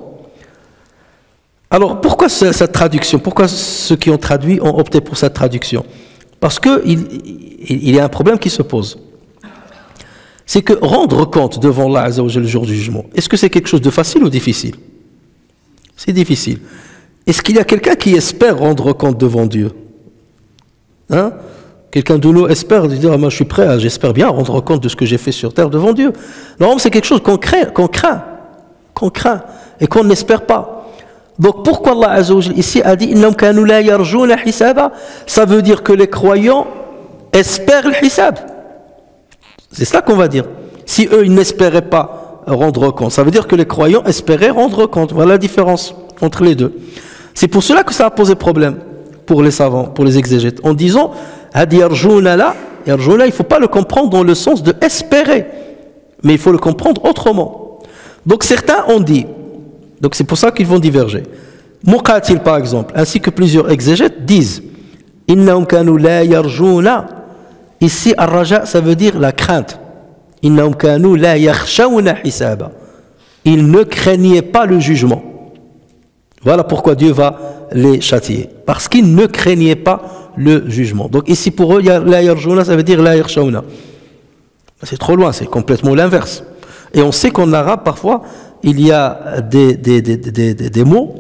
Alors pourquoi cette traduction? Pourquoi ceux qui ont traduit ont opté pour cette traduction? Parce qu'il y a un problème qui se pose. C'est que rendre compte devant Allah Azza wa Jalla le jour du jugement, est-ce que c'est quelque chose de facile ou difficile? C'est difficile. Est-ce qu'il y a quelqu'un qui espère rendre compte devant Dieu? Hein? Quelqu'un de nous espère dire, moi je suis prêt, j'espère bien rendre compte de ce que j'ai fait sur terre devant Dieu. Non, c'est quelque chose qu'on craint et qu'on n'espère pas. Donc pourquoi Allah Azza wa Jalla ici a dit innahum kanu la yarjuna hisaba? Ça veut dire que les croyants espèrent le hisab. C'est cela qu'on va dire. Si eux ils n'espéraient pas rendre compte, ça veut dire que les croyants espéraient rendre compte. Voilà la différence entre les deux. C'est pour cela que ça a posé problème pour les savants, pour les exégètes, en disant hadi yarjuna la, yarjuna, il ne faut pas le comprendre dans le sens de espérer, mais il faut le comprendre autrement. Donc certains ont dit, donc c'est pour ça qu'ils vont diverger. Muqatil par exemple, ainsi que plusieurs exégètes disent innahum kanu la yarjuna. Ici ar-raja ça veut dire la crainte. Innahum kanu la yakhshawna hisaba. Ils ne craignaient pas le jugement. Voilà pourquoi Dieu va les châtier, parce qu'ils ne craignaient pas le jugement. Donc ici pour eux la yarjuna ça veut dire la yakhshawna. C'est trop loin, c'est complètement l'inverse. Et on sait qu'en arabe parfois il y a des mots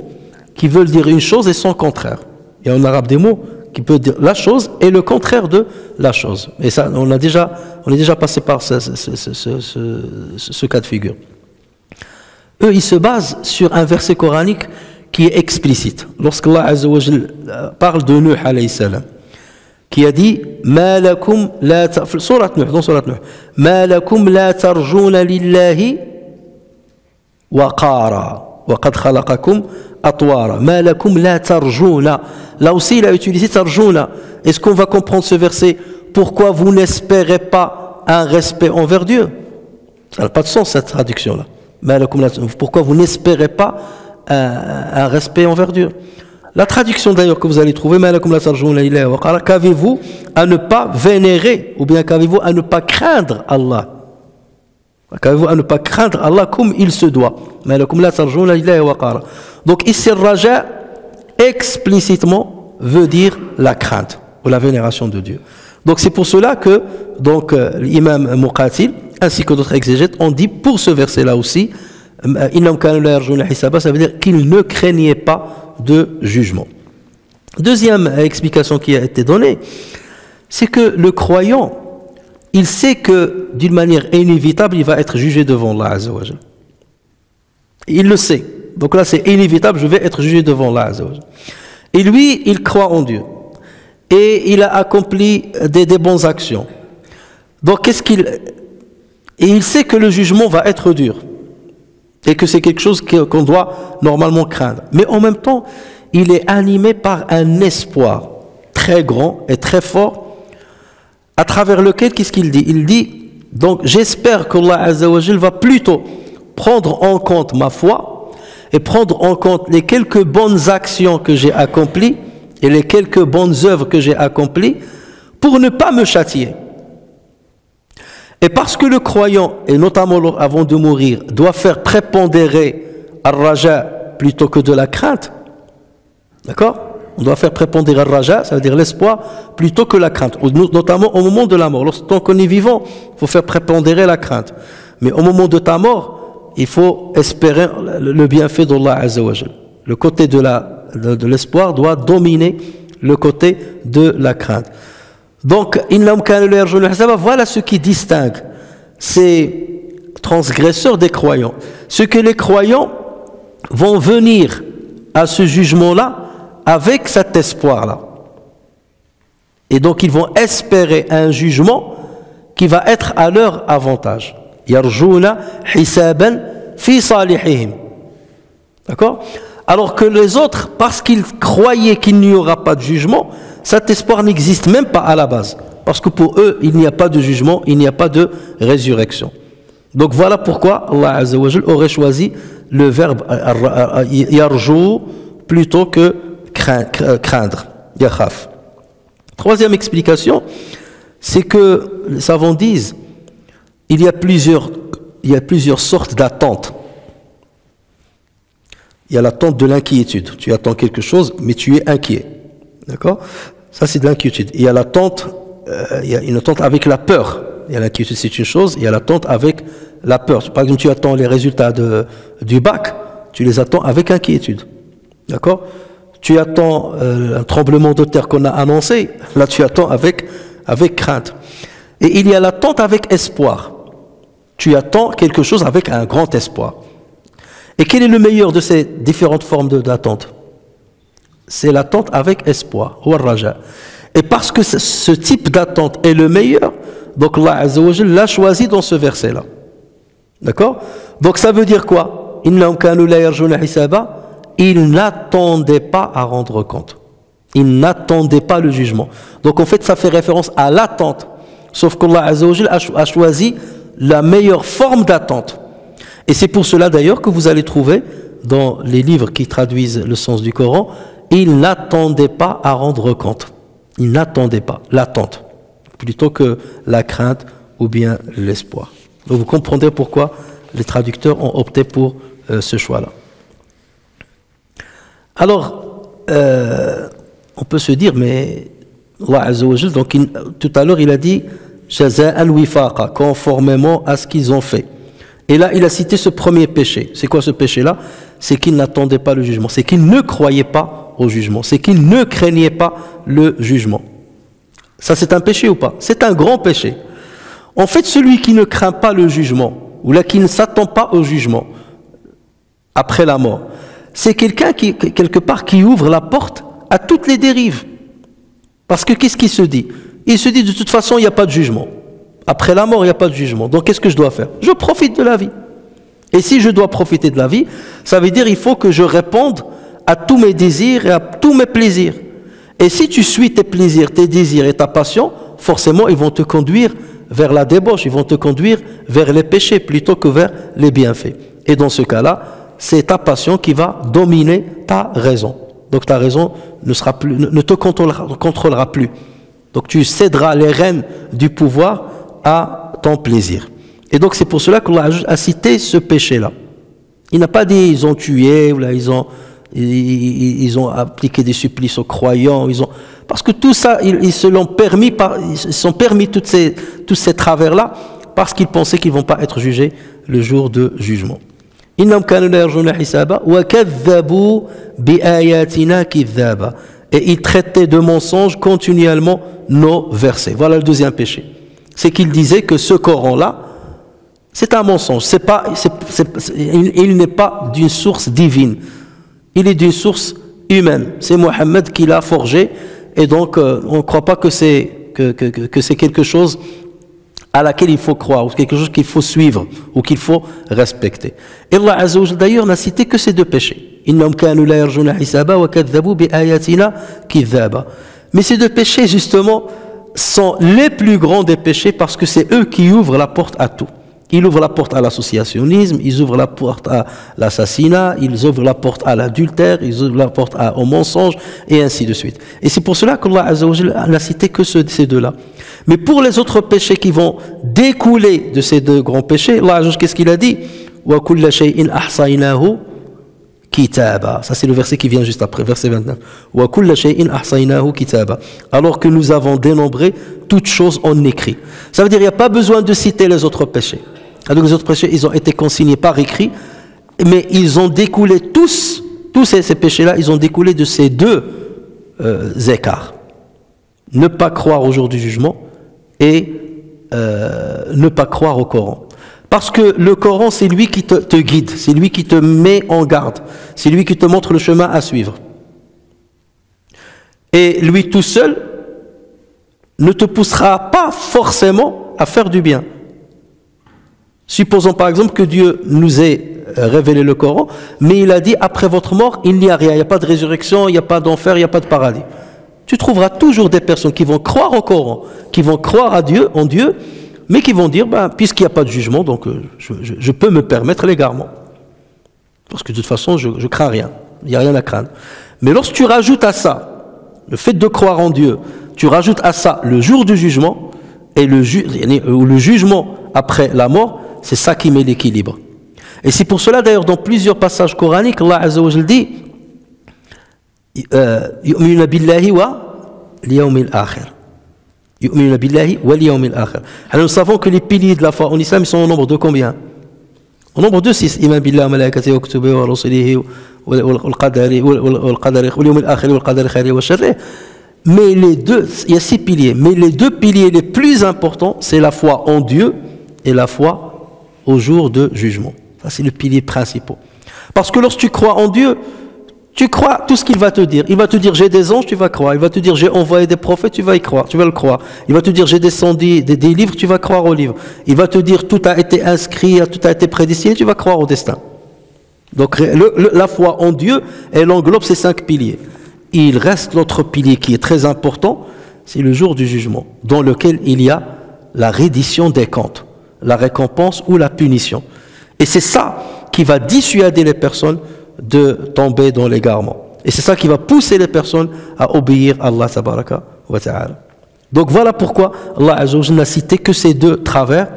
qui veulent dire une chose et son contraire. Il y a en arabe des mots qui peuvent dire la chose et le contraire de la chose. Et ça, on est déjà passé par ce cas de figure. Eux, ils se basent sur un verset coranique qui est explicite. Lorsqu'Allah Azza wa Jalla parle de Nuh alayhi salam, qui a dit Ma lakum la Surat Nuh, dans Surat Nuh, Ma lakum la tarjuna lillahi waqara wa qad khalaqakum atwara ma lakum la tarjuna. Là aussi il a utilisé tarjuna. Est-ce qu'on va comprendre ce verset? Pourquoi vous n'espérez pas un respect envers Dieu? Ça n'a pas de sens cette traduction là. Pourquoi vous n'espérez pas un respect envers Dieu? La traduction d'ailleurs que vous allez trouver ma lakum la tarjuna lillahi waqara, qu'avez-vous à ne pas vénérer, ou bien qu'avez-vous à ne pas craindre Allah? Qu'avez-vous à ne pas craindre Allah comme il se doit? Donc ici, raja explicitement veut dire la crainte ou la vénération de Dieu. Donc c'est pour cela que l'imam Muqatil ainsi que d'autres exégètes ont dit pour ce verset-là aussi, ça veut dire qu'ils ne craignaient pas de jugement. Deuxième explication qui a été donnée, c'est que le croyant, il sait que d'une manière inévitable, il va être jugé devant Allah Azza wa Jalla. Il le sait. Donc là, c'est inévitable, je vais être jugé devant Allah Azza wa Jalla. Et lui, il croit en Dieu. Et il a accompli des bonnes actions. Donc, et il sait que le jugement va être dur. Et que c'est quelque chose qu'on doit normalement craindre. Mais en même temps, il est animé par un espoir très grand et très fort, à travers lequel, qu'est-ce qu'il dit? Il dit, donc j'espère qu'Allah Azza wa Jal va plutôt prendre en compte ma foi et prendre en compte les quelques bonnes actions que j'ai accomplies et les quelques bonnes œuvres que j'ai accomplies pour ne pas me châtier. Et parce que le croyant, et notamment avant de mourir, doit faire prépondérer al-raja plutôt que de la crainte, d'accord? On doit faire prépondérer al-raja, ça veut dire l'espoir, plutôt que la crainte, notamment au moment de la mort. Tant qu'on est vivant, il faut faire prépondérer la crainte. Mais au moment de ta mort, il faut espérer le bienfait d'Allah Azza wa Jal. Le côté de l'espoir doit dominer le côté de la crainte. Donc, voilà ce qui distingue ces transgresseurs des croyants. Ce que les croyants vont venir à ce jugement-là avec cet espoir-là. Et donc, ils vont espérer un jugement qui va être à leur avantage. Yarjouna hisaban fi salihihim. D'accord? Alors que les autres, parce qu'ils croyaient qu'il n'y aura pas de jugement, cet espoir n'existe même pas à la base. Parce que pour eux, il n'y a pas de jugement, il n'y a pas de résurrection. Donc voilà pourquoi Allah Azza wa Jal aurait choisi le verbe yarjou plutôt que craindre, yakhaf. Troisième explication, c'est que les savants disent il y a plusieurs sortes d'attentes. Il y a l'attente de l'inquiétude. Tu attends quelque chose, mais tu es inquiet. D'accord? Ça, c'est de l'inquiétude. Il y a l'attente, il y a une attente avec la peur. Il y a l'inquiétude, c'est une chose. Il y a l'attente avec la peur. Par exemple, tu attends les résultats du bac, tu les attends avec inquiétude. D'accord? Tu attends un tremblement de terre qu'on a annoncé. Là, tu attends avec crainte. Et il y a l'attente avec espoir. Tu attends quelque chose avec un grand espoir. Et quel est le meilleur de ces différentes formes d'attente? C'est l'attente avec espoir, ou raja. Et parce que ce type d'attente est le meilleur, donc Allah Azza wa Jal l'a choisi dans ce verset-là. D'accord? Donc ça veut dire quoi? Innahum kanu la yarjuna hisaba. Ils n'attendaient pas à rendre compte. Ils n'attendaient pas le jugement. Donc en fait, ça fait référence à l'attente. Sauf qu'Allah Azza wa Jal a choisi la meilleure forme d'attente. Et c'est pour cela d'ailleurs que vous allez trouver dans les livres qui traduisent le sens du Coran, ils n'attendaient pas à rendre compte. Ils n'attendaient pas, l'attente, plutôt que la crainte ou bien l'espoir. Donc vous comprendrez pourquoi les traducteurs ont opté pour ce choix-là. Alors, on peut se dire, mais Allah Azza wa Jal, donc tout à l'heure il a dit jaza'an wifaqa, conformément à ce qu'ils ont fait. Et là, il a cité ce premier péché. C'est quoi ce péché-là? C'est qu'ils n'attendaient pas le jugement. C'est qu'ils ne croyaient pas au jugement. C'est qu'ils ne craignaient pas le jugement. Ça, c'est un péché ou pas? C'est un grand péché. En fait, celui qui ne craint pas le jugement, ou là, qui ne s'attend pas au jugement après la mort, c'est quelqu'un qui, quelque part, qui ouvre la porte à toutes les dérives. Parce que qu'est-ce qu'il se dit? Il se dit, de toute façon, il n'y a pas de jugement. Après la mort, il n'y a pas de jugement. Donc, qu'est-ce que je dois faire? Je profite de la vie. Et si je dois profiter de la vie, ça veut dire qu'il faut que je réponde à tous mes désirs et à tous mes plaisirs. Et si tu suis tes plaisirs, tes désirs et ta passion, forcément, ils vont te conduire vers la débauche, ils vont te conduire vers les péchés plutôt que vers les bienfaits. Et dans ce cas-là, c'est ta passion qui va dominer ta raison. Donc, ta raison ne te contrôlera plus. Donc, tu céderas les rênes du pouvoir à ton plaisir. Et donc c'est pour cela qu'Allah a cité ce péché-là. Il n'a pas dit ils ont tué, ou là ils ont appliqué des supplices aux croyants, parce que tout ça, ils se l'ont permis, ils se sont permis tous ces travers-là, parce qu'ils pensaient qu'ils ne vont pas être jugés le jour de jugement. Innahum kanu la yarjuna hisaba wa kadhabu bi ayatina kidhaba. Et ils traitaient de mensonges continuellement nos versets. Voilà le deuxième péché. C'est qu'il disait que ce Coran-là, c'est un mensonge. Il n'est pas d'une source divine. Il est d'une source humaine. C'est Mohammed qui l'a forgé. Et donc, on ne croit pas que c'est quelque chose à laquelle il faut croire, ou quelque chose qu'il faut suivre, ou qu'il faut respecter. Et Allah Azza wa Jalla, d'ailleurs, n'a cité que ces deux péchés. Innahum kanu la yarjuna hisaba wa kadhabu bi ayatina kidhaba. Mais ces deux péchés, justement, sont les plus grands des péchés parce que c'est eux qui ouvrent la porte à tout. Ils ouvrent la porte à l'associationnisme, ils ouvrent la porte à l'assassinat, ils ouvrent la porte à l'adultère, ils ouvrent la porte au mensonge, et ainsi de suite. Et c'est pour cela qu'Allah Azza wa Jalla n'a cité que ces deux-là. Mais pour les autres péchés qui vont découler de ces deux grands péchés, Allah Azza wa Jalla, qu'est-ce qu'il a dit? Wa kulla shay'in ahsaynahu kitaba. Ça c'est le verset qui vient juste après, verset 29. Wa kulla shay'in ahsaynahu kitaba. Alors que nous avons dénombré toutes choses en écrit. Ça veut dire qu'il n'y a pas besoin de citer les autres péchés. Alors les autres péchés, ils ont été consignés par écrit, mais ils ont découlé tous ces péchés-là, ils ont découlé de ces deux écarts. Ne pas croire au jour du jugement et ne pas croire au Coran. Parce que le Coran, c'est lui qui te guide, c'est lui qui te met en garde, c'est lui qui te montre le chemin à suivre. Et lui tout seul ne te poussera pas forcément à faire du bien. Supposons par exemple que Dieu nous ait révélé le Coran, mais il a dit après votre mort, il n'y a rien, il n'y a pas de résurrection, il n'y a pas d'enfer, il n'y a pas de paradis. Tu trouveras toujours des personnes qui vont croire au Coran, qui vont croire à Dieu, en Dieu, mais qui vont dire, puisqu'il n'y a pas de jugement, donc je peux me permettre l'égarement. Parce que de toute façon, je crains rien, il n'y a rien à craindre. Mais lorsque tu rajoutes à ça, le fait de croire en Dieu, tu rajoutes à ça le jour du jugement, et le jugement après la mort, c'est ça qui met l'équilibre. Et c'est pour cela d'ailleurs dans plusieurs passages coraniques, Allah Azza wa Jalla dit yu'minuna billahi wa liyawmil akhir. Yu'minuna billahi wa liyawmil akhir. Alors nous savons que les piliers de la foi en islam ils sont au nombre de combien? Au nombre de 6. Iman billahi wa malaikatihi wa kutubihi wa rusulihi wal qadari wal yawmil akhir wal qadari khayrihi wa sharrihi. Mais les deux, il y a 6 piliers, mais les deux piliers les plus importants, c'est la foi en Dieu et la foi au jour de jugement. Ça, c'est le pilier principal. Parce que lorsque tu crois en Dieu, tu crois tout ce qu'il va te dire. Il va te dire j'ai des anges, tu vas croire. Il va te dire j'ai envoyé des prophètes, tu vas y croire, tu vas le croire. Il va te dire j'ai descendu des livres, tu vas croire aux livres. Il va te dire tout a été inscrit, tout a été prédestiné, tu vas croire au destin. Donc la foi en Dieu, elle englobe ces 5 piliers. Il reste l'autre pilier qui est très important, c'est le jour du jugement, dans lequel il y a la reddition des comptes, la récompense ou la punition. Et c'est ça qui va dissuader les personnes de tomber dans l'égarement. Et c'est ça qui va pousser les personnes à obéir à Allah tabaraka wa ta'ala. Donc voilà pourquoi Allah Azza wa Jalla n'a cité que ces deux travers.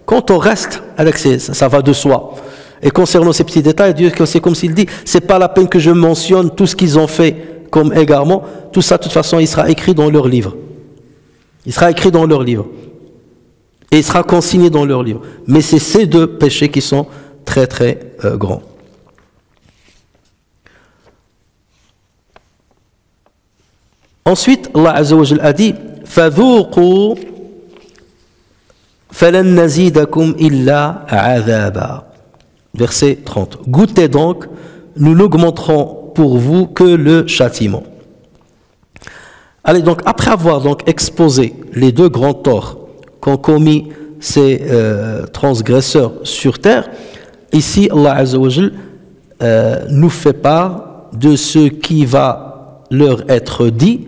Quand on reste avec ça va de soi. Et concernant ces petits détails, Dieu, c'est comme s'il dit, c'est pas la peine que je mentionne tout ce qu'ils ont fait comme égarement, tout ça de toute façon il sera écrit dans leur livre. Il sera écrit dans leur livre. Et il sera consigné dans leur livre. Mais c'est ces deux péchés qui sont très très grands. Ensuite, Allah Azza wa Jalla a dit فَذُوقُوا فَلَنْ نَزِيدَكُمْ إِلَّا عَذَابًا. Verset 30. Goûtez donc, nous n'augmenterons pour vous que le châtiment. Allez, donc après avoir donc exposé les deux grands torts qu'ont commis ces transgresseurs sur terre, ici Allah Azza wa Jalla nous fait part de ce qui va leur être dit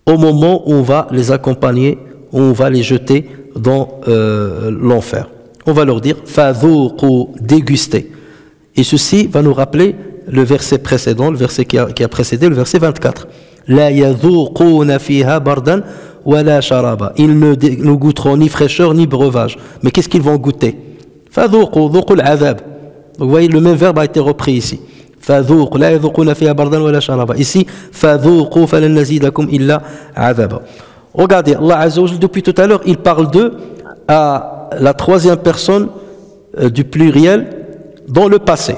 au moment où on va les accompagner, où on va les jeter dans l'enfer. On va leur dire fadhuqu, dégustez. Et ceci va nous rappeler le verset précédent, le verset qui a précédé, le verset 24. La yadhuquna fiha bardan wala sharaba. Ils ne goûteront ni fraîcheur ni breuvage. Mais qu'est-ce qu'ils vont goûter? Fadhuqu, dhuqu al-adhab. Donc vous voyez, le même verbe a été repris ici. Fadhuqu, la yadhuquna fiha bardan wala sharaba. Ici, fadhuqu falan nazidakum illa adhaba. Regardez, Allah Azza wa Jalla, depuis tout à l'heure, il parle d'eux à la troisième personne du pluriel dans le passé.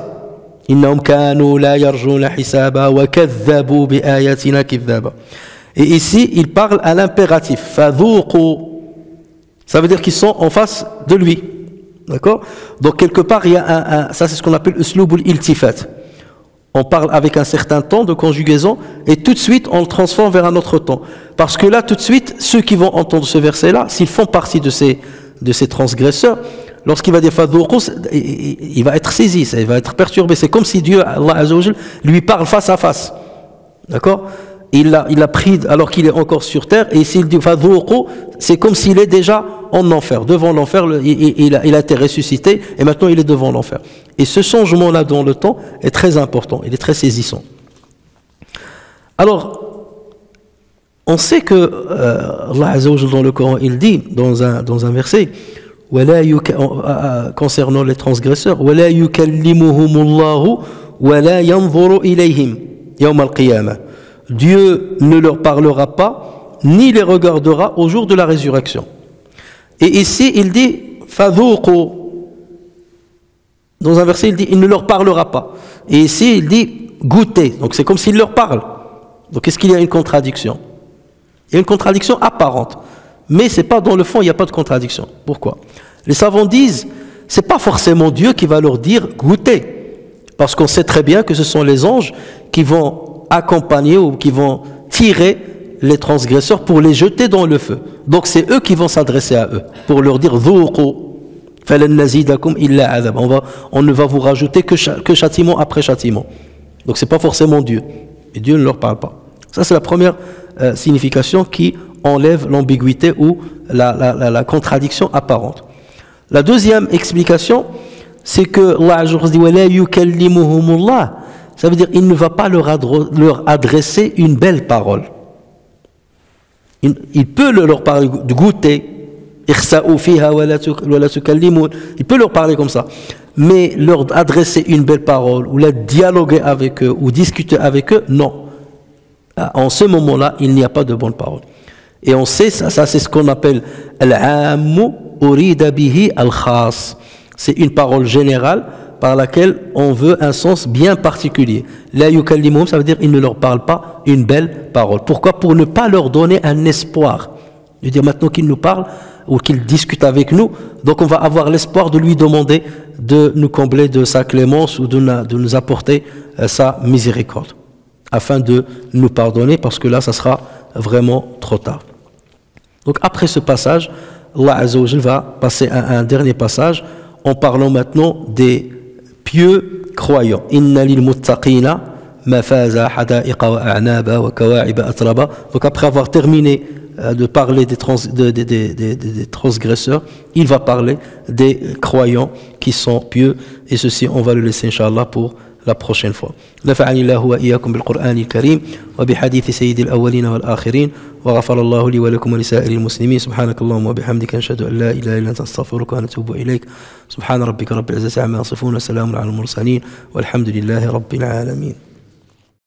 Innahum kanu la yarjuna hisaba wa kadhabu bi ayatina kidhaba. Et ici, il parle à l'impératif. Fadhuqu. Ça veut dire qu'ils sont en face de lui. D'accord? Donc quelque part, il y a ça c'est ce qu'on appelle uslubul iltifat. On parle avec un certain temps de conjugaison et tout de suite on le transforme vers un autre temps. Parce que là, tout de suite, ceux qui vont entendre ce verset-là, s'ils font partie de ces transgresseurs, lorsqu'il va dire fadhuqu, il va être saisi, il va être perturbé. C'est comme si Dieu, Allah Azza wa Jalla, lui parle face à face. D'accord? il a pris alors qu'il est encore sur terre, et s'il dit fadhuqu, c'est comme s'il est déjà en enfer, devant l'enfer, il a été ressuscité et maintenant il est devant l'enfer. Et ce changement-là dans le temps est très important, il est très saisissant. Alors, on sait que Allah Azza wa Jalla dans le Coran, il dit dans un verset concernant les transgresseurs, وَلَا يُكَلِّمُهُمُ اللَّهُ وَلَا يَنظُرُ إِلَيْهِمْ يَوْمَ الْقِيَامَةِ. Dieu ne leur parlera pas, ni les regardera au jour de la résurrection. Et ici, il dit فَذُوقُوا. Dans un verset, il dit il ne leur parlera pas. Et ici, il dit goûtez. Donc c'est comme s'il leur parle. Donc est-ce qu'il y a une contradiction? Il y a une contradiction apparente. Mais c'est pas dans le fond, il n'y a pas de contradiction. Pourquoi? Les savants disent c'est pas forcément Dieu qui va leur dire goûtez. Parce qu'on sait très bien que ce sont les anges qui vont accompagner ou qui vont tirer les transgresseurs pour les jeter dans le feu. Donc c'est eux qui vont s'adresser à eux pour leur dire dhuqu falan nazidakum illa adhab. On ne va vous rajouter que châtiment après châtiment. Donc c'est pas forcément Dieu. Et Dieu ne leur parle pas. Ça c'est la première signification qui enlève l'ambiguïté ou la contradiction apparente. La deuxième explication, c'est que Allah dit wala yukallimuhumullah. Ça veut dire il ne va pas leur adresser une belle parole. Il peut leur parler de goûter, il peut leur parler comme ça, mais leur adresser une belle parole ou la dialoguer avec eux ou discuter avec eux, non. En ce moment-là, il n'y a pas de bonne parole. Et on sait, ça c'est ce qu'on appelle al-ammu urida bihi al-khas. C'est une parole générale par laquelle on veut un sens bien particulier. La yukallimuhum, ça veut dire il ne leur parle pas une belle parole. Pourquoi? Pour ne pas leur donner un espoir. Je veux dire, maintenant qu'il nous parle ou qu'il discute avec nous, donc on va avoir l'espoir de lui demander de nous combler de sa clémence ou de nous apporter sa miséricorde, afin de nous pardonner, parce que là, ça sera vraiment trop tard. Donc après ce passage, Allah Azza wa Jalla va passer à un dernier passage en parlant maintenant des pieux croyants. Inna lil muttaqina mafaza hada'iqa wa a'naba wa kawa'iba atraba. Donc après avoir terminé de parler des transgresseurs, il va parler des croyants qui sont pieux, et ceci on va le laisser Inch'Allah pour la prochaine fois. نفعني الله وإياكم بالقرآن الكريم وبحديث سيد الأولين والآخرين وغفر الله لي ولكم ولسائر المسلمين. سبحانك اللهم وبحمدك نشهد أن لا إله إلا أنت نستغفرك ونتوب إليك. سبحان ربك رب العزة عما يصفون وسلام على المرسلين والحمد لله رب العالمين.